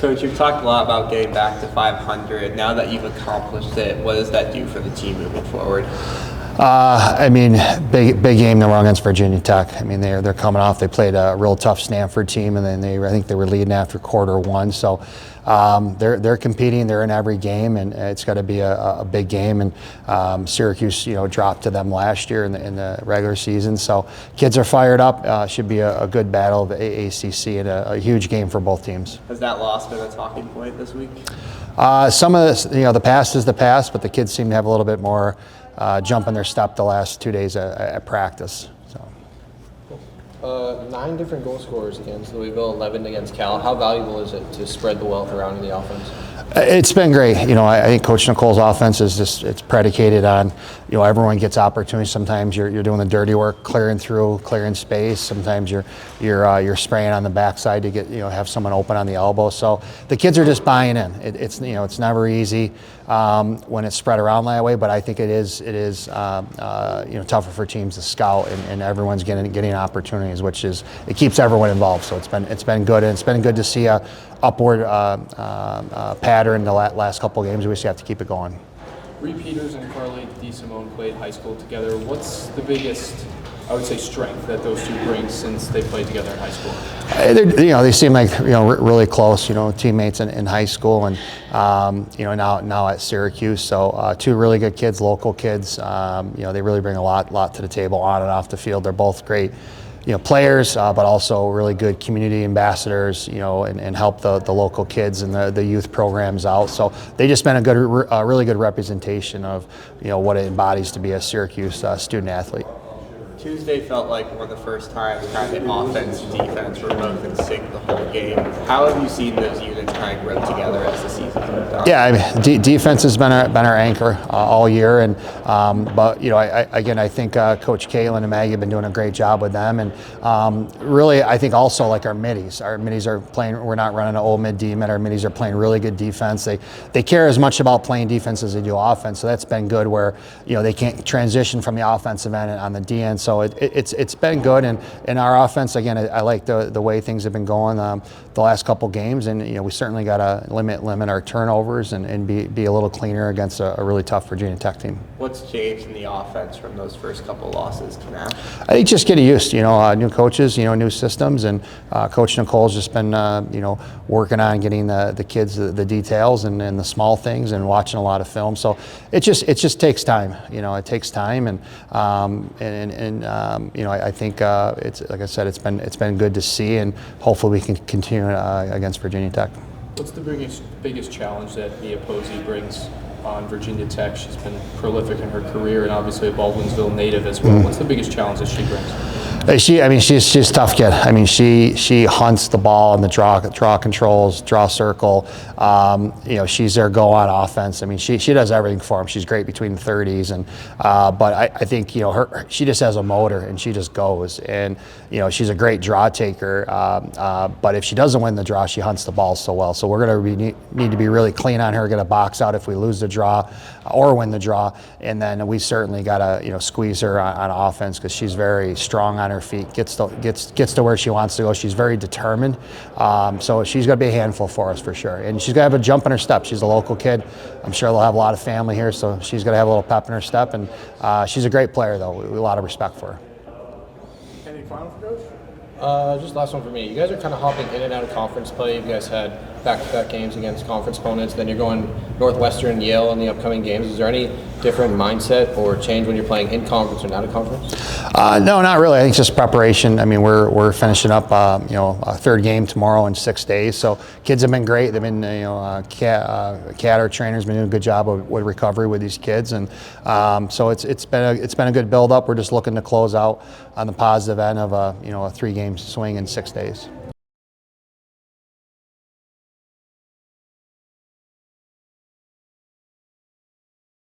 Coach, you've talked a lot about getting back to 500. Now that you've accomplished it, what does that do for the team moving forward? I mean, big game tomorrow against Virginia Tech. I mean, they're coming off. They played a real tough Stanford team, and then I think they were leading after quarter one. So they're competing. They're in every game, and it's got to be a big game. And Syracuse, dropped to them last year in the regular season. So kids are fired up. Should be a good battle of the AACC and a huge game for both teams. Has that loss been a talking point this week? Some of this, the past is the past, but the kids seem to have a little bit more jump in their step the last 2 days at practice. So. 9 different goal scorers against Louisville, 11 against Cal. How valuable is it to spread the wealth around in the offense? It's been great. I think Coach Nicole's offense is it's predicated on, everyone gets opportunities. Sometimes you're doing the dirty work, clearing space. Sometimes you're spraying on the backside to get have someone open on the elbow. So the kids are just buying in. It's never easy when it's spread around that way, but I think it is tougher for teams to scout, and everyone's getting opportunities, which is it keeps everyone involved. So it's been good, and it's been good to see a upward pattern the last couple of games. We just have to keep it going. Reed Peters and Carly DeSimone played high school together. What's the biggest, I would say, strength that those two bring since they played together in high school? They seem like really close. Teammates in high school, and now at Syracuse. So 2 really good kids, local kids. They really bring a lot to the table on and off the field. They're both great. Players, but also really good community ambassadors, and help the local kids and the youth programs out. So they just been a really good representation of, what it embodies to be a Syracuse student athlete. Tuesday felt like one of the first times kind of offense and defense were both in sync the whole game. How have you seen those units kind of grow together as the season's moved on? Yeah, I mean, defense has been our anchor all year, and but I think Coach Caitlin and Maggie have been doing a great job with them, and really I think also like our middies are playing. We're not running an old mid D mid. Our middies are playing really good defense. They care as much about playing defense as they do offense, so that's been good. Where they can't transition from the offensive end on the D end. So it's been good, and in our offense, again, I like the way things have been going the last couple games, and we certainly got to limit our turnovers and be a little cleaner against a really tough Virginia Tech team. What's changed in the offense from those first couple losses to now? I think just getting used, new coaches, new systems, and Coach Nicole's just been working on getting the kids the details and the small things, and watching a lot of film. So it just takes time. It takes time, and I think it's like I said, it's been good to see, and hopefully we can continue against Virginia Tech. What's the biggest challenge that Mia Posey brings on Virginia Tech? She's been prolific in her career, and obviously a Baldwinsville native as well. What's the biggest challenge that she brings? She's a tough kid. I mean, she hunts the ball in the draw controls, draw circle. She's their go on offense. I mean, she does everything for them. She's great between the 30s, and but I think she just has a motor, and she just goes. And she's a great draw taker. But if she doesn't win the draw, she hunts the ball so well. So we're going to need to be really clean on her. Get a box out if we lose the draw or win the draw, and then we certainly got to squeeze her on offense, because she's very strong on her feet, gets to where she wants to go. She's very determined, so she's going to be a handful for us for sure. And she's going to have a jump in her step. She's a local kid. I'm sure they'll have a lot of family here, so she's going to have a little pep in her step. And she's a great player, though. We have a lot of respect for her. Any final for Coach? Just last one for me. You guys are kind of hopping in and out of conference play. You guys had back-to-back games against conference opponents. Then you're going Northwestern, Yale in the upcoming games. Is there any different mindset or change when you're playing in conference or not in conference? No, not really. I think it's just preparation. I mean, we're finishing up a third game tomorrow in 6 days. So kids have been great. They've been Cat, our trainer's been doing a good job with recovery with these kids, and so it's been a good build up. We're just looking to close out on the positive end of a 3-game swing in 6 days.